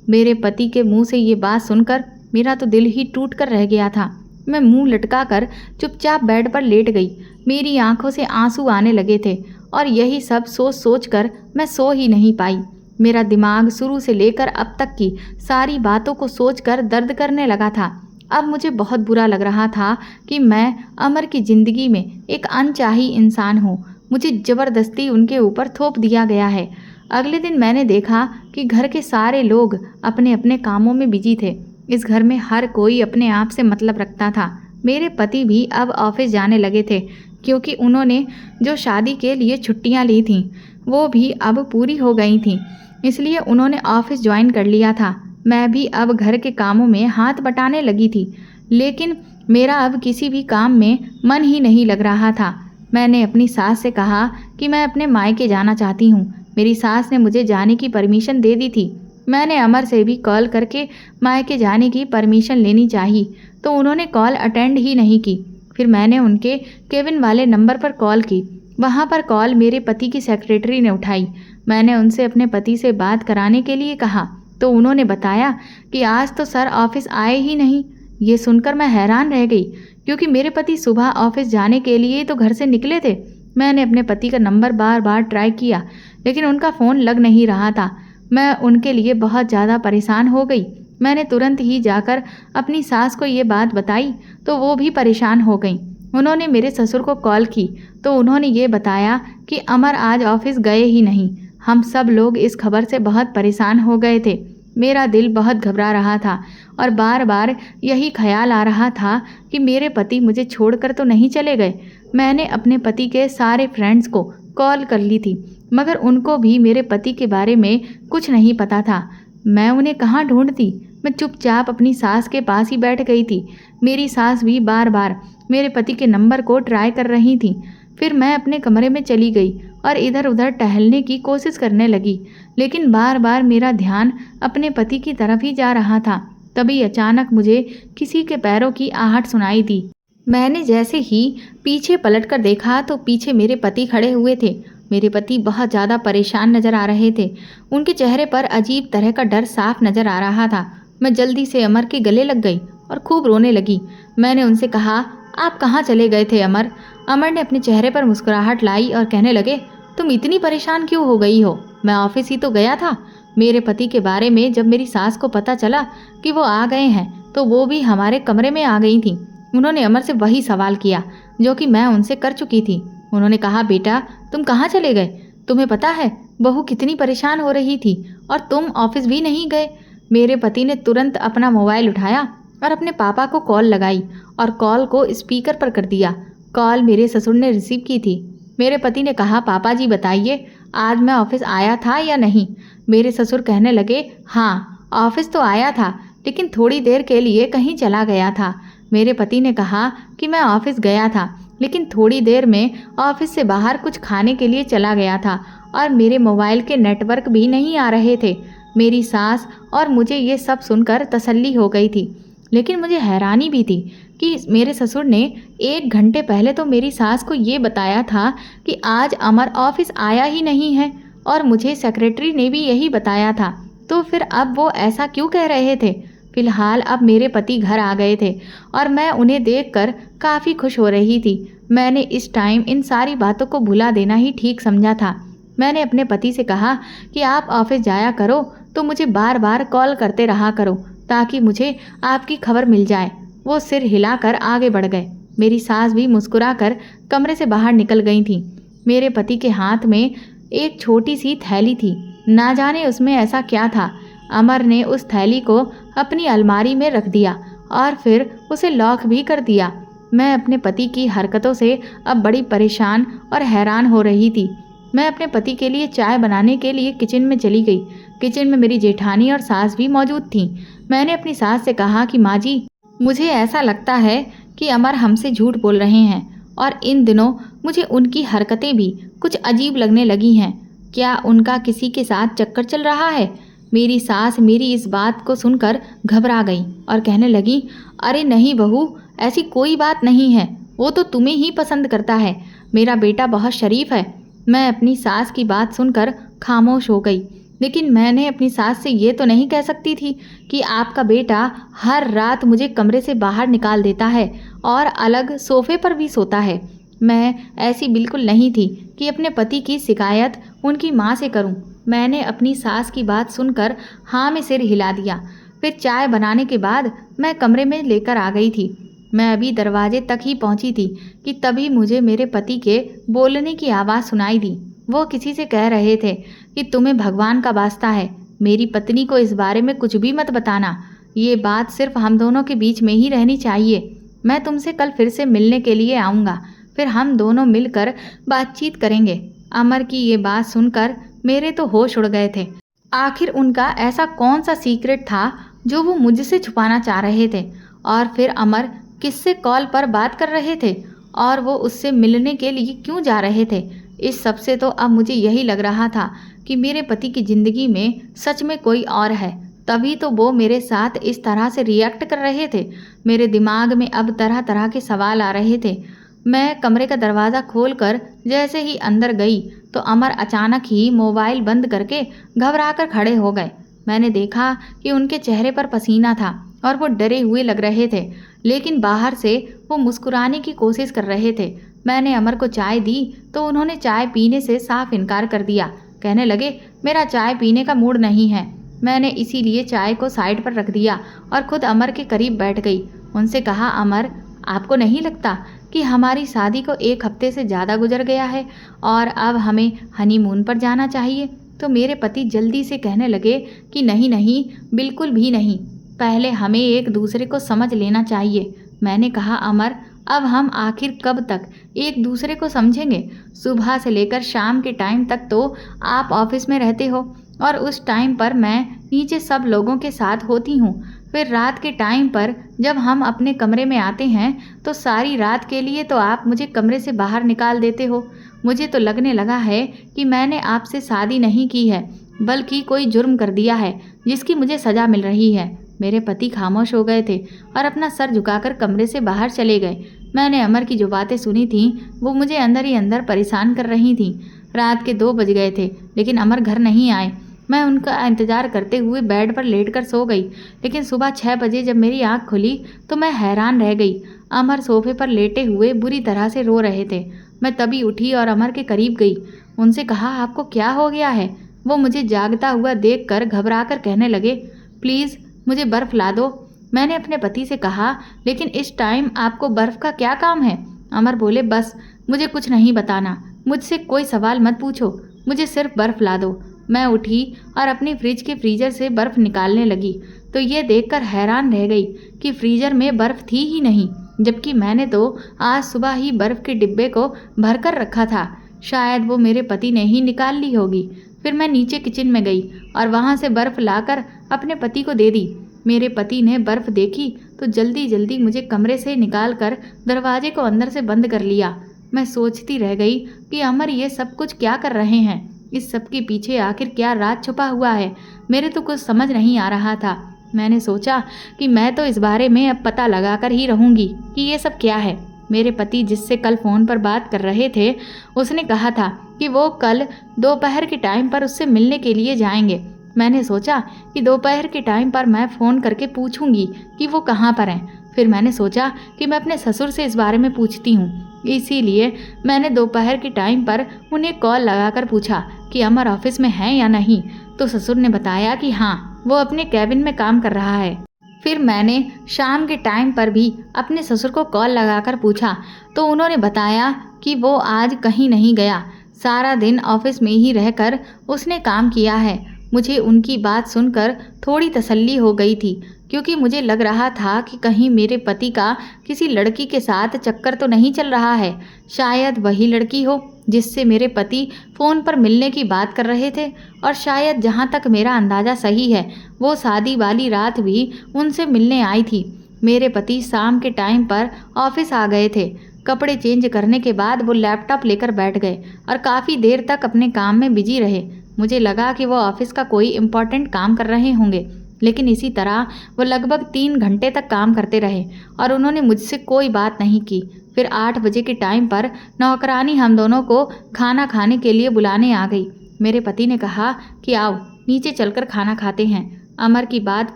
मेरे पति के मुंह से ये बात सुनकर मेरा तो दिल ही टूट कर रह गया था। मैं मुंह लटका कर चुपचाप बेड पर लेट गई। मेरी आंखों से आंसू आने लगे थे और यही सब सोच सोच कर मैं सो ही नहीं पाई। मेरा दिमाग शुरू से लेकर अब तक की सारी बातों को सोचकर दर्द करने लगा था। अब मुझे बहुत बुरा लग रहा था कि मैं अमर की ज़िंदगी में एक अनचाही इंसान हूँ। मुझे ज़बरदस्ती उनके ऊपर थोप दिया गया है। अगले दिन मैंने देखा कि घर के सारे लोग अपने अपने कामों में बिजी थे। इस घर में हर कोई अपने आप से मतलब रखता था। मेरे पति भी अब ऑफिस जाने लगे थे, क्योंकि उन्होंने जो शादी के लिए छुट्टियां ली थीं वो भी अब पूरी हो गई थीं, इसलिए उन्होंने ऑफिस ज्वाइन कर लिया था। मैं भी अब घर के कामों में हाथ बटाने लगी थी, लेकिन मेरा अब किसी भी काम में मन ही नहीं लग रहा था। मैंने अपनी सास से कहा कि मैं अपने मायके जाना चाहती हूँ। मेरी सास ने मुझे जाने की परमिशन दे दी थी। मैंने अमर से भी कॉल करके मायके जाने की परमिशन लेनी चाहिए, तो उन्होंने कॉल अटेंड ही नहीं की। फिर मैंने उनके केबिन वाले नंबर पर कॉल की। वहाँ पर कॉल मेरे पति की सेक्रेटरी ने उठाई। मैंने उनसे अपने पति से बात कराने के लिए कहा, तो उन्होंने बताया कि आज तो सर ऑफिस आए ही नहीं। ये सुनकर मैं हैरान रह गई, क्योंकि मेरे पति सुबह ऑफिस जाने के लिए तो घर से निकले थे। मैंने अपने पति का नंबर बार बार ट्राई किया, लेकिन उनका फ़ोन लग नहीं रहा था। मैं उनके लिए बहुत ज़्यादा परेशान हो गई। मैंने तुरंत ही जाकर अपनी सास को ये बात बताई, तो वो भी परेशान हो गई। उन्होंने मेरे ससुर को कॉल की, तो उन्होंने ये बताया कि अमर आज ऑफिस गए ही नहीं। हम सब लोग इस खबर से बहुत परेशान हो गए थे। मेरा दिल बहुत घबरा रहा था और बार बार यही ख्याल आ रहा था कि मेरे पति मुझे छोड़कर तो नहीं चले गए। मैंने अपने पति के सारे फ्रेंड्स को कॉल कर ली थी, मगर उनको भी मेरे पति के बारे में कुछ नहीं पता था। मैं उन्हें कहाँ ढूंढती। मैं चुपचाप अपनी सास के पास ही बैठ गई थी। मेरी सास भी बार बार मेरे पति के नंबर को ट्राई कर रही थी। फिर मैं अपने कमरे में चली गई और इधर उधर टहलने की कोशिश करने लगी, लेकिन बार बार मेरा ध्यान अपने पति की तरफ ही जा रहा था। तभी अचानक मुझे किसी के पैरों की आहट सुनाई दी। मैंने जैसे ही पीछे पलटकर देखा तो पीछे मेरे पति खड़े हुए थे। मेरे पति बहुत ज़्यादा परेशान नज़र आ रहे थे। उनके चेहरे पर अजीब तरह का डर साफ नज़र आ रहा था। मैं जल्दी से अमर के गले लग गई और खूब रोने लगी। मैंने उनसे कहा, आप कहाँ चले गए थे अमर? अमर ने अपने चेहरे पर मुस्कुराहट लाई और कहने लगे, तुम इतनी परेशान क्यों हो गई हो? मैं ऑफिस ही तो गया था। मेरे पति के बारे में जब मेरी सास को पता चला कि वो आ गए हैं, तो वो भी हमारे कमरे में आ गई थी। उन्होंने अमर से वही सवाल किया जो कि मैं उनसे कर चुकी थी। उन्होंने कहा, बेटा तुम कहाँ चले गए? तुम्हें पता है बहू कितनी परेशान हो रही थी और तुम ऑफिस भी नहीं गए। मेरे पति ने तुरंत अपना मोबाइल उठाया और अपने पापा को कॉल लगाई और कॉल को स्पीकर पर कर दिया। कॉल मेरे ससुर ने रिसीव की थी। मेरे पति ने कहा, पापा जी बताइए, आज मैं ऑफिस आया था या नहीं? मेरे ससुर कहने लगे, हाँ ऑफिस तो आया था, लेकिन थोड़ी देर के लिए कहीं चला गया था। मेरे पति ने कहा कि मैं ऑफिस गया था, लेकिन थोड़ी देर में ऑफिस से बाहर कुछ खाने के लिए चला गया था और मेरे मोबाइल के नेटवर्क भी नहीं आ रहे थे। मेरी सास और मुझे ये सब सुनकर तसल्ली हो गई थी, लेकिन मुझे हैरानी भी थी कि मेरे ससुर ने 1 घंटे पहले तो मेरी सास को ये बताया था कि आज अमर ऑफिस आया ही नहीं है, और मुझे सेक्रेटरी ने भी यही बताया था। तो फिर अब वो ऐसा क्यों कह रहे थे? फिलहाल अब मेरे पति घर आ गए थे और मैं उन्हें देखकर काफ़ी खुश हो रही थी। मैंने इस टाइम इन सारी बातों को भुला देना ही ठीक समझा था। मैंने अपने पति से कहा कि आप ऑफिस जाया करो तो मुझे बार बार कॉल करते रहा करो ताकि मुझे आपकी खबर मिल जाए। वो सिर हिलाकर आगे बढ़ गए। मेरी सास भी मुस्कुराकर कमरे से बाहर निकल गई थी। मेरे पति के हाथ में एक छोटी सी थैली थी। ना जाने उसमें ऐसा क्या था। अमर ने उस थैली को अपनी अलमारी में रख दिया और फिर उसे लॉक भी कर दिया। मैं अपने पति की हरकतों से अब बड़ी परेशान और हैरान हो रही थी। मैं अपने पति के लिए चाय बनाने के लिए किचन में चली गई। किचन में मेरी जेठानी और सास भी मौजूद थीं। मैंने अपनी सास से कहा कि माँ जी, मुझे ऐसा लगता है कि अमर हमसे झूठ बोल रहे हैं और इन दिनों मुझे उनकी हरकतें भी कुछ अजीब लगने लगी हैं। क्या उनका किसी के साथ चक्कर चल रहा है? मेरी सास मेरी इस बात को सुनकर घबरा गई और कहने लगी, अरे नहीं बहू, ऐसी कोई बात नहीं है। वो तो तुम्हें ही पसंद करता है। मेरा बेटा बहुत शरीफ है। मैं अपनी सास की बात सुनकर खामोश हो गई। लेकिन मैंने अपनी सास से ये तो नहीं कह सकती थी कि आपका बेटा हर रात मुझे कमरे से बाहर निकाल देता है और अलग सोफे पर भी सोता है। मैं ऐसी बिल्कुल नहीं थी कि अपने पति की शिकायत उनकी माँ से करूं। मैंने अपनी सास की बात सुनकर हाँ में सिर हिला दिया। फिर चाय बनाने के बाद मैं कमरे में लेकर आ गई थी। मैं अभी दरवाजे तक ही पहुंची थी कि तभी मुझे मेरे पति के बोलने की आवाज़ सुनाई दी। वो किसी से कह रहे थे कि तुम्हें भगवान का वास्ता है, मेरी पत्नी को इस बारे में कुछ भी मत बताना। ये बात सिर्फ हम दोनों के बीच में ही रहनी चाहिए। मैं तुमसे कल फिर से मिलने के लिए आऊँगा, फिर हम दोनों मिलकर बातचीत करेंगे। अमर की ये बात सुनकर मेरे तो होश उड़ गए थे। आखिर उनका ऐसा कौन सा सीक्रेट था जो वो मुझसे छुपाना चाह रहे थे? और फिर अमर किससे कॉल पर बात कर रहे थे और वो उससे मिलने के लिए क्यों जा रहे थे? इस सब से तो अब मुझे यही लग रहा था कि मेरे पति की ज़िंदगी में सच में कोई और है। तभी तो वो मेरे साथ इस तरह से रिएक्ट कर रहे थे। मेरे दिमाग में अब तरह तरह के सवाल आ रहे थे। मैं कमरे का दरवाज़ा खोलकर जैसे ही अंदर गई तो अमर अचानक ही मोबाइल बंद करके घबराकर खड़े हो गए। मैंने देखा कि उनके चेहरे पर पसीना था और वो डरे हुए लग रहे थे, लेकिन बाहर से वो मुस्कुराने की कोशिश कर रहे थे। मैंने अमर को चाय दी तो उन्होंने चाय पीने से साफ इनकार कर दिया। कहने लगे, मेरा चाय पीने का मूड नहीं है। मैंने इसीलिए चाय को साइड पर रख दिया और खुद अमर के करीब बैठ गई। उनसे कहा, अमर, आपको नहीं लगता कि हमारी शादी को 1 हफ्ते से ज़्यादा गुजर गया है और अब हमें हनीमून पर जाना चाहिए? तो मेरे पति जल्दी से कहने लगे कि नहीं नहीं, बिल्कुल भी नहीं, पहले हमें एक दूसरे को समझ लेना चाहिए। मैंने कहा, अमर, अब हम आखिर कब तक एक दूसरे को समझेंगे? सुबह से लेकर शाम के टाइम तक तो आप ऑफिस में रहते हो और उस टाइम पर मैं नीचे सब लोगों के साथ होती हूँ। फिर रात के टाइम पर जब हम अपने कमरे में आते हैं तो सारी रात के लिए तो आप मुझे कमरे से बाहर निकाल देते हो। मुझे तो लगने लगा है कि मैंने आपसे शादी नहीं की है, बल्कि कोई जुर्म कर दिया है जिसकी मुझे सज़ा मिल रही है। मेरे पति खामोश हो गए थे और अपना सर झुकाकर कमरे से बाहर चले गए। मैंने अमर की जो बातें सुनी थीं वो मुझे अंदर ही अंदर परेशान कर रही थीं। रात के 2 बज गए थे लेकिन अमर घर नहीं आए। मैं उनका इंतज़ार करते हुए बेड पर लेटकर सो गई, लेकिन सुबह 6 बजे जब मेरी आँख खुली तो मैं हैरान रह गई। अमर सोफे पर लेटे हुए बुरी तरह से रो रहे थे। मैं तभी उठी और अमर के करीब गई। उनसे कहा, आपको क्या हो गया है? वो मुझे जागता हुआ देखकर घबराकर कहने लगे, प्लीज़ मुझे बर्फ़ ला दो। मैंने अपने पति से कहा, लेकिन इस टाइम आपको बर्फ़ का क्या काम है? अमर बोले, बस मुझे कुछ नहीं बताना, मुझसे कोई सवाल मत पूछो, मुझे सिर्फ बर्फ़ ला दो। मैं उठी और अपनी फ्रिज के फ्रीज़र से बर्फ़ निकालने लगी तो ये देखकर हैरान रह गई कि फ्रीज़र में बर्फ़ थी ही नहीं, जबकि मैंने तो आज सुबह ही बर्फ़ के डिब्बे को भर कर रखा था। शायद वो मेरे पति ने ही निकाल ली होगी। फिर मैं नीचे किचन में गई और वहाँ से बर्फ़ लाकर अपने पति को दे दी। मेरे पति ने बर्फ़ देखी तो जल्दी जल्दी मुझे कमरे से निकाल कर दरवाजे को अंदर से बंद कर लिया। मैं सोचती रह गई कि अमर ये सब कुछ क्या कर रहे हैं, इस सब के पीछे आखिर क्या राज छुपा हुआ है। मेरे तो कुछ समझ नहीं आ रहा था। मैंने सोचा कि मैं तो इस बारे में अब पता लगा कर ही रहूँगी कि ये सब क्या है। मेरे पति जिससे कल फ़ोन पर बात कर रहे थे, उसने कहा था कि वो कल दोपहर के टाइम पर उससे मिलने के लिए जाएंगे। मैंने सोचा कि दोपहर के टाइम पर मैं फ़ोन करके पूछूंगी कि वो कहाँ पर हैं। फिर मैंने सोचा कि मैं अपने ससुर से इस बारे में पूछती हूँ। इसीलिए मैंने दोपहर के टाइम पर उन्हें कॉल लगाकर पूछा कि अमर ऑफिस में है या नहीं। तो ससुर ने बताया कि हाँ, वो अपने कैबिन में काम कर रहा है। फिर मैंने शाम के टाइम पर भी अपने ससुर को कॉल लगाकर पूछा तो उन्होंने बताया कि वो आज कहीं नहीं गया, सारा दिन ऑफिस में ही रहकर उसने काम किया है। मुझे उनकी बात सुनकर थोड़ी तसल्ली हो गई थी, क्योंकि मुझे लग रहा था कि कहीं मेरे पति का किसी लड़की के साथ चक्कर तो नहीं चल रहा है। शायद वही लड़की हो जिससे मेरे पति फ़ोन पर मिलने की बात कर रहे थे, और शायद जहाँ तक मेरा अंदाज़ा सही है, वो शादी वाली रात भी उनसे मिलने आई थी। मेरे पति शाम के टाइम पर ऑफिस आ गए थे। कपड़े चेंज करने के बाद वो लैपटॉप लेकर बैठ गए और काफ़ी देर तक अपने काम में बिजी रहे। मुझे लगा कि वो ऑफिस का कोई इम्पोर्टेंट काम कर रहे होंगे, लेकिन इसी तरह वो लगभग 3 घंटे तक काम करते रहे और उन्होंने मुझसे कोई बात नहीं की। फिर 8 बजे के टाइम पर नौकरानी हम दोनों को खाना खाने के लिए बुलाने आ गई। मेरे पति ने कहा कि आओ नीचे चलकर खाना खाते हैं। अमर की बात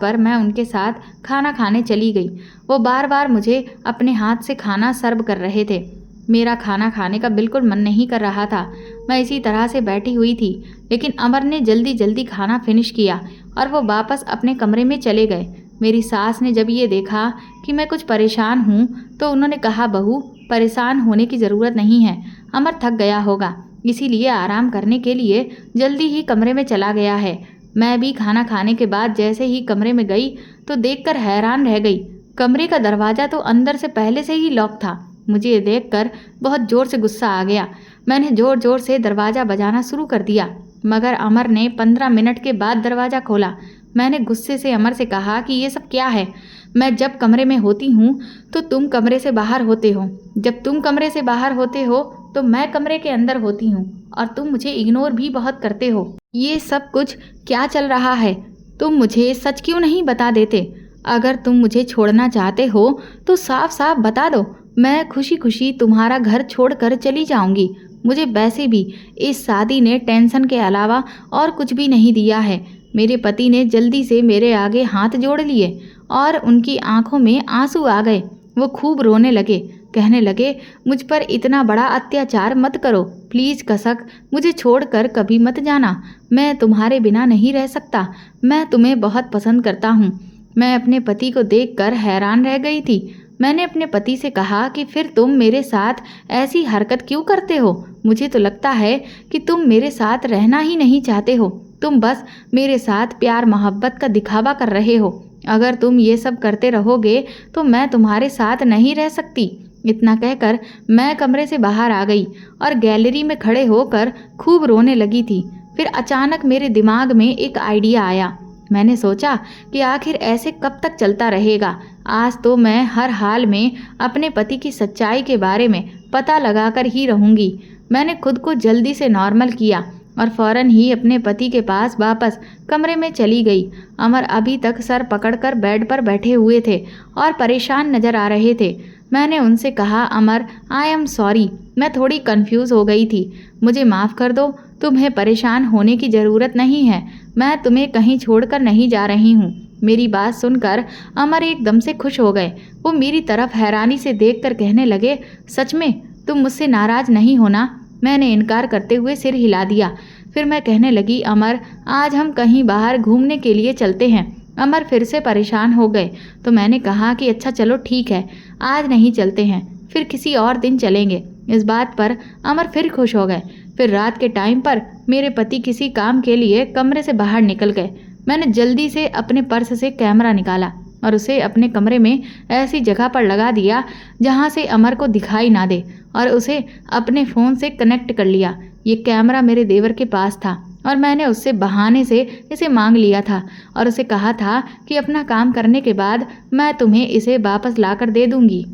पर मैं उनके साथ खाना खाने चली गई। वो बार बार मुझे अपने हाथ से खाना सर्व कर रहे थे। मेरा खाना खाने का बिल्कुल मन नहीं कर रहा था। मैं इसी तरह से बैठी हुई थी, लेकिन अमर ने जल्दी जल्दी खाना फिनिश किया और वो वापस अपने कमरे में चले गए। मेरी सास ने जब ये देखा कि मैं कुछ परेशान हूँ तो उन्होंने कहा, बहू, परेशान होने की ज़रूरत नहीं है, अमर थक गया होगा, इसीलिए आराम करने के लिए जल्दी ही कमरे में चला गया है। मैं भी खाना खाने के बाद जैसे ही कमरे में गई तो देखकर हैरान रह गई। कमरे का दरवाज़ा तो अंदर से पहले से ही लॉक था। मुझे ये देखकर बहुत ज़ोर से गुस्सा आ गया। मैंने ज़ोर ज़ोर से दरवाज़ा बजाना शुरू कर दिया, मगर अमर ने 15 मिनट के बाद दरवाज़ा खोला। मैंने गुस्से से अमर से कहा कि ये सब क्या है? मैं जब कमरे में होती हूँ तो तुम कमरे से बाहर होते हो, जब तुम कमरे से बाहर होते हो तो मैं कमरे के अंदर होती हूँ, और तुम मुझे इग्नोर भी बहुत करते हो। ये सब कुछ क्या चल रहा है? तुम मुझे सच क्यों नहीं बता देते? अगर तुम मुझे छोड़ना चाहते हो तो साफ साफ बता दो, मैं खुशी खुशी तुम्हारा घर छोड़कर चली जाऊंगी। मुझे वैसे भी इस शादी ने टेंशन के अलावा और कुछ भी नहीं दिया है। मेरे पति ने जल्दी से मेरे आगे हाथ जोड़ लिए और उनकी आंखों में आंसू आ गए। वो खूब रोने लगे, कहने लगे, मुझ पर इतना बड़ा अत्याचार मत करो, प्लीज़ कसक, मुझे छोड़कर कभी मत जाना। मैं तुम्हारे बिना नहीं रह सकता, मैं तुम्हें बहुत पसंद करता हूँ। मैं अपने पति को देखकर हैरान रह गई थी। मैंने अपने पति से कहा कि फिर तुम मेरे साथ ऐसी हरकत क्यों करते हो? मुझे तो लगता है कि तुम मेरे साथ रहना ही नहीं चाहते हो, तुम बस मेरे साथ प्यार मोहब्बत का दिखावा कर रहे हो। अगर तुम ये सब करते रहोगे तो मैं तुम्हारे साथ नहीं रह सकती। इतना कहकर मैं कमरे से बाहर आ गई और गैलरी में खड़े होकर खूब रोने लगी थी। फिर अचानक मेरे दिमाग में एक आइडिया आया। मैंने सोचा कि आखिर ऐसे कब तक चलता रहेगा। आज तो मैं हर हाल में अपने पति की सच्चाई के बारे में पता लगाकर ही रहूँगी। मैंने खुद को जल्दी से नॉर्मल किया और फ़ौरन ही अपने पति के पास वापस कमरे में चली गई। अमर अभी तक सर पकड़कर बेड पर बैठे हुए थे और परेशान नज़र आ रहे थे। मैंने उनसे कहा, अमर, आई एम सॉरी, मैं थोड़ी कंफ्यूज हो गई थी, मुझे माफ़ कर दो। तुम्हें परेशान होने की ज़रूरत नहीं है, मैं तुम्हें कहीं छोड़कर नहीं जा रही हूँ। मेरी बात सुनकर अमर एकदम से खुश हो गए। वो मेरी तरफ हैरानी से देखकर कहने लगे, सच में तुम मुझसे नाराज़ नहीं होना? मैंने इनकार करते हुए सिर हिला दिया। फिर मैं कहने लगी, अमर, आज हम कहीं बाहर घूमने के लिए चलते हैं। अमर फिर से परेशान हो गए तो मैंने कहा कि अच्छा चलो ठीक है, आज नहीं चलते हैं, फिर किसी और दिन चलेंगे। इस बात पर अमर फिर खुश हो गए। फिर रात के टाइम पर मेरे पति किसी काम के लिए कमरे से बाहर निकल गए। मैंने जल्दी से अपने पर्स से कैमरा निकाला और उसे अपने कमरे में ऐसी जगह पर लगा दिया जहाँ से अमर को दिखाई ना दे, और उसे अपने फ़ोन से कनेक्ट कर लिया। ये कैमरा मेरे देवर के पास था और मैंने उससे बहाने से इसे मांग लिया था और उसे कहा था कि अपना काम करने के बाद मैं तुम्हें इसे वापस लाकर दे दूंगी।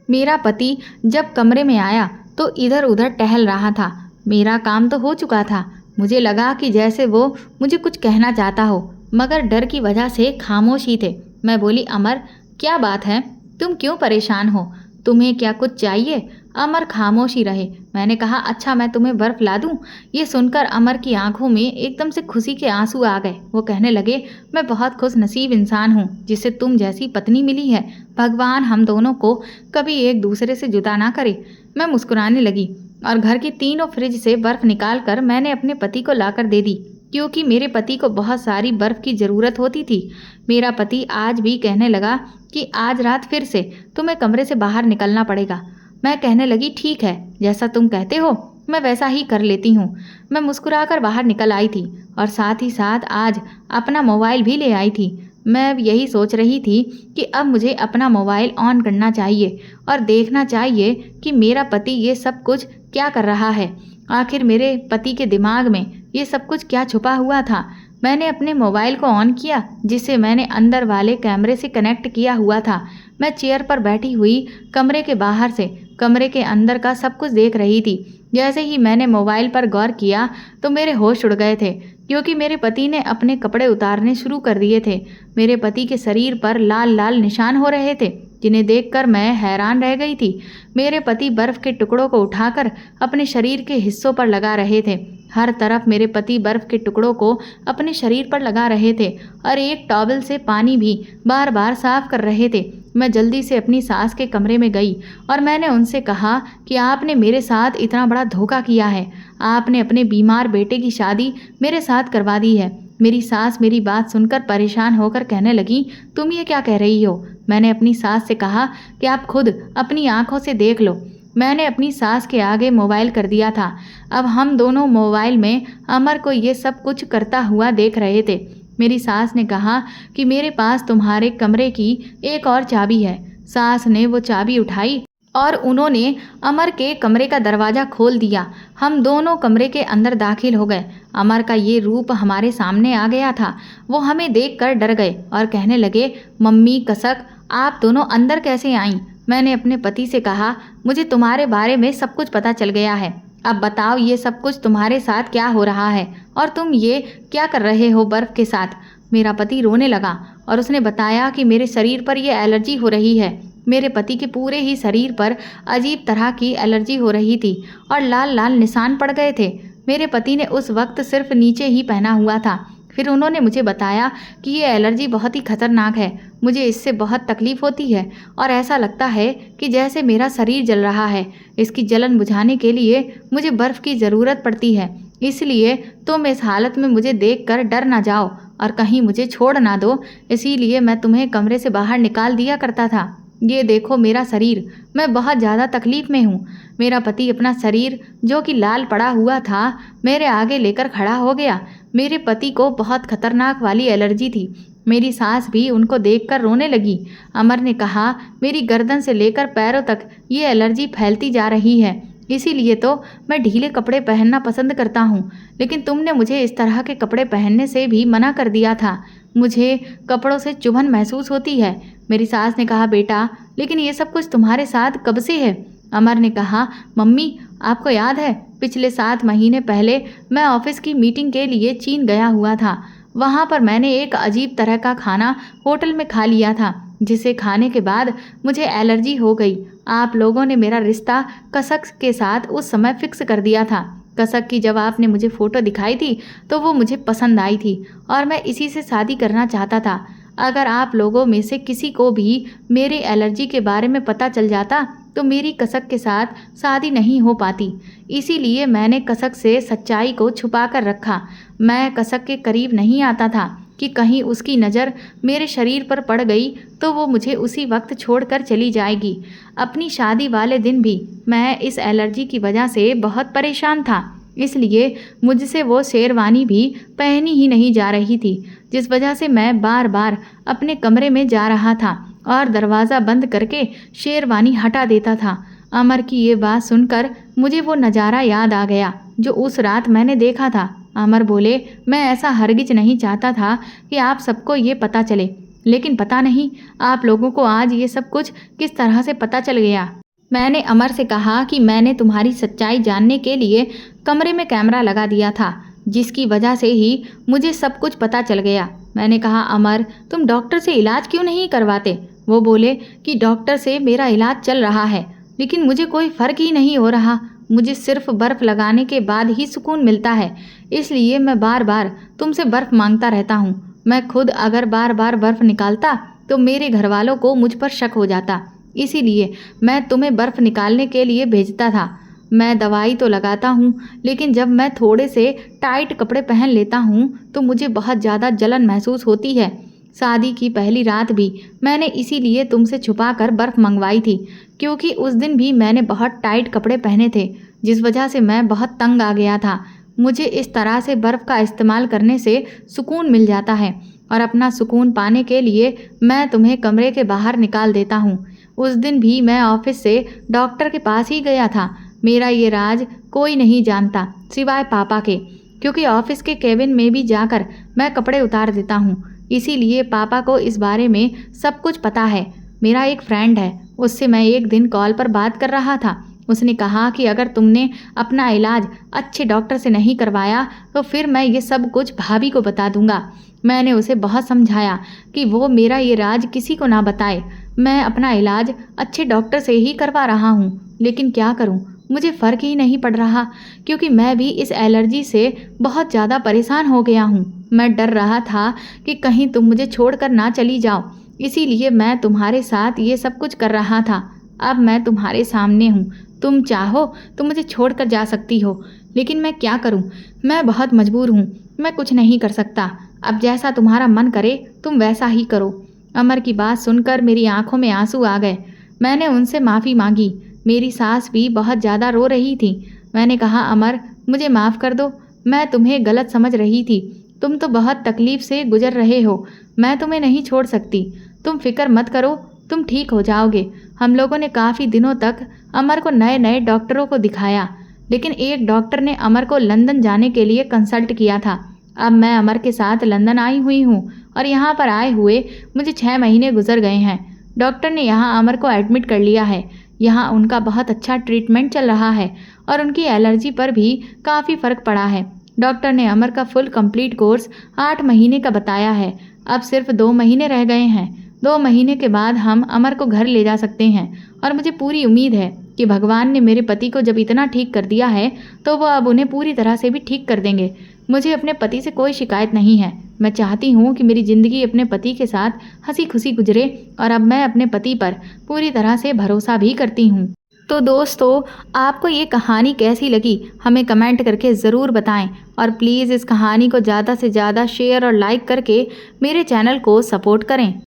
मेरा पति जब कमरे में आया तो इधर उधर टहल रहा था। मेरा काम तो हो चुका था। मुझे लगा कि जैसे वो मुझे कुछ कहना चाहता हो, मगर डर की वजह से खामोश ही थे। मैं बोली, अमर क्या बात है, तुम क्यों परेशान हो, तुम्हें क्या कुछ चाहिए? अमर खामोश ही रहे। मैंने कहा, अच्छा मैं तुम्हें बर्फ़ ला दूं? ये सुनकर अमर की आंखों में एकदम से खुशी के आंसू आ गए। वो कहने लगे, मैं बहुत खुश नसीब इंसान हूँ जिसे तुम जैसी पत्नी मिली है। भगवान हम दोनों को कभी एक दूसरे से जुदा ना करे। मैं मुस्कुराने लगी और घर की तीनों फ्रिज से बर्फ़ निकाल कर मैंने अपने पति को लाकर दे दी, क्योंकि मेरे पति को बहुत सारी बर्फ़ की ज़रूरत होती थी। मेरा पति आज भी कहने लगा कि आज रात फिर से तुम्हें कमरे से बाहर निकलना पड़ेगा। मैं कहने लगी, ठीक है, जैसा तुम कहते हो मैं वैसा ही कर लेती हूँ। मैं मुस्कुराकर बाहर निकल आई थी और साथ ही साथ आज अपना मोबाइल भी ले आई थी। मैं यही सोच रही थी कि अब मुझे अपना मोबाइल ऑन करना चाहिए और देखना चाहिए कि मेरा पति ये सब कुछ क्या कर रहा है। आखिर मेरे पति के दिमाग में ये सब कुछ क्या छुपा हुआ था। मैंने अपने मोबाइल को ऑन किया, जिसे मैंने अंदर वाले कैमरे से कनेक्ट किया हुआ था। मैं चेयर पर बैठी हुई कमरे के बाहर से कमरे के अंदर का सब कुछ देख रही थी। जैसे ही मैंने मोबाइल पर गौर किया तो मेरे होश उड़ गए थे, क्योंकि मेरे पति ने अपने कपड़े उतारने शुरू कर दिए थे। मेरे पति के शरीर पर लाल लाल निशान हो रहे थे, जिन्हें देखकर मैं हैरान रह गई थी। मेरे पति बर्फ़ के टुकड़ों को उठाकर अपने शरीर के हिस्सों पर लगा रहे थे। हर तरफ मेरे पति बर्फ़ के टुकड़ों को अपने शरीर पर लगा रहे थे और एक टॉवल से पानी भी बार बार साफ कर रहे थे। मैं जल्दी से अपनी सास के कमरे में गई और मैंने उनसे कहा कि आपने मेरे साथ इतना बड़ा धोखा किया है। आपने अपने बीमार बेटे की शादी मेरे साथ करवा दी है। मेरी सास मेरी बात सुनकर परेशान होकर कहने लगी, तुम ये क्या कह रही हो? मैंने अपनी सास से कहा कि आप खुद अपनी आंखों से देख लो। मैंने अपनी सास के आगे मोबाइल कर दिया था। अब हम दोनों मोबाइल में अमर को ये सब कुछ करता हुआ देख रहे थे। मेरी सास ने कहा कि मेरे पास तुम्हारे कमरे की एक और चाबी है। सास ने वो चाबी उठाई और उन्होंने अमर के कमरे का दरवाज़ा खोल दिया। हम दोनों कमरे के अंदर दाखिल हो गए। अमर का ये रूप हमारे सामने आ गया था। वो हमें देखकर डर गए और कहने लगे, मम्मी कसक, आप दोनों अंदर कैसे आईं? मैंने अपने पति से कहा, मुझे तुम्हारे बारे में सब कुछ पता चल गया है। अब बताओ ये सब कुछ तुम्हारे साथ क्या हो रहा है और तुम ये क्या कर रहे हो बर्फ़ के साथ? मेरा पति रोने लगा और उसने बताया कि मेरे शरीर पर यह एलर्जी हो रही है। मेरे पति के पूरे ही शरीर पर अजीब तरह की एलर्जी हो रही थी और लाल लाल निशान पड़ गए थे। मेरे पति ने उस वक्त सिर्फ नीचे ही पहना हुआ था। फिर उन्होंने मुझे बताया कि ये एलर्जी बहुत ही खतरनाक है। मुझे इससे बहुत तकलीफ़ होती है और ऐसा लगता है कि जैसे मेरा शरीर जल रहा है। इसकी जलन बुझाने के लिए मुझे बर्फ़ की ज़रूरत पड़ती है। इसलिए तुम इस हालत में मुझे देखकर डर ना जाओ और कहीं मुझे छोड़ ना दो। इसीलिए मैं तुम्हें कमरे से बाहर निकाल दिया करता था। ये देखो मेरा शरीर, मैं बहुत ज़्यादा तकलीफ़ में हूँ। मेरा पति अपना शरीर जो कि लाल पड़ा हुआ था मेरे आगे लेकर खड़ा हो गया। मेरे पति को बहुत खतरनाक वाली एलर्जी थी। मेरी सास भी उनको देखकर रोने लगी। अमर ने कहा, मेरी गर्दन से लेकर पैरों तक ये एलर्जी फैलती जा रही है, इसीलिए तो मैं ढीले कपड़े पहनना पसंद करता हूँ। लेकिन तुमने मुझे इस तरह के कपड़े पहनने से भी मना कर दिया था। मुझे कपड़ों से चुभन महसूस होती है। मेरी सास ने कहा, बेटा लेकिन ये सब कुछ तुम्हारे साथ कब से है? अमर ने कहा, मम्मी आपको याद है पिछले 7 महीने पहले मैं ऑफिस की मीटिंग के लिए चीन गया हुआ था। वहाँ पर मैंने एक अजीब तरह का खाना होटल में खा लिया था, जिसे खाने के बाद मुझे एलर्जी हो गई। आप लोगों ने मेरा रिश्ता कसक के साथ उस समय फिक्स कर दिया था। कसक की जब आपने मुझे फ़ोटो दिखाई थी तो वो मुझे पसंद आई थी और मैं इसी से शादी करना चाहता था। अगर आप लोगों में से किसी को भी मेरी एलर्जी के बारे में पता चल जाता तो मेरी कसक के साथ शादी नहीं हो पाती। इसीलिए मैंने कसक से सच्चाई को छुपा कर रखा। मैं कसक के करीब नहीं आता था कि कहीं उसकी नज़र मेरे शरीर पर पड़ गई तो वो मुझे उसी वक्त छोड़कर चली जाएगी। अपनी शादी वाले दिन भी मैं इस एलर्जी की वजह से बहुत परेशान था, इसलिए मुझसे वो शेरवानी भी पहनी ही नहीं जा रही थी, जिस वजह से मैं बार बार अपने कमरे में जा रहा था और दरवाज़ा बंद करके शेरवानी हटा देता था। अमर की ये बात सुनकर मुझे वो नज़ारा याद आ गया जो उस रात मैंने देखा था। अमर बोले, मैं ऐसा हरगिज नहीं चाहता था कि आप सबको ये पता चले, लेकिन पता नहीं आप लोगों को आज ये सब कुछ किस तरह से पता चल गया। मैंने अमर से कहा कि मैंने तुम्हारी सच्चाई जानने के लिए कमरे में कैमरा लगा दिया था, जिसकी वजह से ही मुझे सब कुछ पता चल गया। मैंने कहा, अमर तुम डॉक्टर से इलाज क्यों नहीं करवाते? वो बोले कि डॉक्टर से मेरा इलाज चल रहा है, लेकिन मुझे कोई फ़र्क ही नहीं हो रहा। मुझे सिर्फ बर्फ़ लगाने के बाद ही सुकून मिलता है, इसलिए मैं बार बार तुमसे बर्फ़ मांगता रहता हूँ। मैं खुद अगर बार बार बर्फ़ निकालता तो मेरे घर वालों को मुझ पर शक हो जाता, इसीलिए मैं तुम्हें बर्फ़ निकालने के लिए भेजता था। मैं दवाई तो लगाता हूँ, लेकिन जब मैं थोड़े से टाइट कपड़े पहन लेता हूँ तो मुझे बहुत ज़्यादा जलन महसूस होती है। शादी की पहली रात भी मैंने इसीलिए तुमसे छुपा कर बर्फ़ मंगवाई थी, क्योंकि उस दिन भी मैंने बहुत टाइट कपड़े पहने थे, जिस वजह से मैं बहुत तंग आ गया था। मुझे इस तरह से बर्फ़ का इस्तेमाल करने से सुकून मिल जाता है, और अपना सुकून पाने के लिए मैं तुम्हें कमरे के बाहर निकाल देता हूँ। उस दिन भी मैं ऑफिस से डॉक्टर के पास ही गया था। मेरा ये राज कोई नहीं जानता सिवाय पापा के, क्योंकि ऑफिस के केबिन में भी जाकर मैं कपड़े उतार देता हूँ, इसीलिए पापा को इस बारे में सब कुछ पता है। मेरा एक फ्रेंड है, उससे मैं एक दिन कॉल पर बात कर रहा था। उसने कहा कि अगर तुमने अपना इलाज अच्छे डॉक्टर से नहीं करवाया तो फिर मैं ये सब कुछ भाभी को बता दूंगा। मैंने उसे बहुत समझाया कि वो मेरा ये राज किसी को ना बताए। मैं अपना इलाज अच्छे डॉक्टर से ही करवा रहा हूँ, लेकिन क्या करूँ, मुझे फ़र्क ही नहीं पड़ रहा, क्योंकि मैं भी इस एलर्जी से बहुत ज़्यादा परेशान हो गया हूँ। मैं डर रहा था कि कहीं तुम मुझे छोड़कर ना चली जाओ, इसीलिए मैं तुम्हारे साथ ये सब कुछ कर रहा था। अब मैं तुम्हारे सामने हूँ, तुम चाहो तो मुझे छोड़कर जा सकती हो, लेकिन मैं क्या करूँ, मैं बहुत मजबूर हूँ, मैं कुछ नहीं कर सकता। अब जैसा तुम्हारा मन करे तुम वैसा ही करो। अमर की बात सुनकर मेरी आंखों में आंसू आ गए। मैंने उनसे माफ़ी मांगी। मेरी सास भी बहुत ज़्यादा रो रही थी। मैंने कहा, अमर मुझे माफ़ कर दो, मैं तुम्हें गलत समझ रही थी। तुम तो बहुत तकलीफ़ से गुजर रहे हो, मैं तुम्हें नहीं छोड़ सकती। तुम फिक्र मत करो, तुम ठीक हो जाओगे। हम लोगों ने काफ़ी दिनों तक अमर को नए नए डॉक्टरों को दिखाया, लेकिन एक डॉक्टर ने अमर को लंदन जाने के लिए कंसल्ट किया था। अब मैं अमर के साथ लंदन आई हुई हूँ और यहाँ पर आए हुए मुझे 6 महीने गुजर गए हैं। डॉक्टर ने यहाँ अमर को एडमिट कर लिया है। यहाँ उनका बहुत अच्छा ट्रीटमेंट चल रहा है और उनकी एलर्जी पर भी काफ़ी फ़र्क पड़ा है। डॉक्टर ने अमर का फुल कंप्लीट कोर्स 8 महीने का बताया है। अब सिर्फ 2 महीने रह गए हैं। 2 महीने के बाद हम अमर को घर ले जा सकते हैं, और मुझे पूरी उम्मीद है कि भगवान ने मेरे पति को जब इतना ठीक कर दिया है तो वह अब उन्हें पूरी तरह से भी ठीक कर देंगे। मुझे अपने पति से कोई शिकायत नहीं है। मैं चाहती हूँ कि मेरी ज़िंदगी अपने पति के साथ हंसी खुशी गुजरे, और अब मैं अपने पति पर पूरी तरह से भरोसा भी करती हूँ। तो दोस्तों, आपको ये कहानी कैसी लगी हमें कमेंट करके ज़रूर बताएं, और प्लीज़ इस कहानी को ज़्यादा से ज़्यादा शेयर और लाइक करके मेरे चैनल को सपोर्ट करें।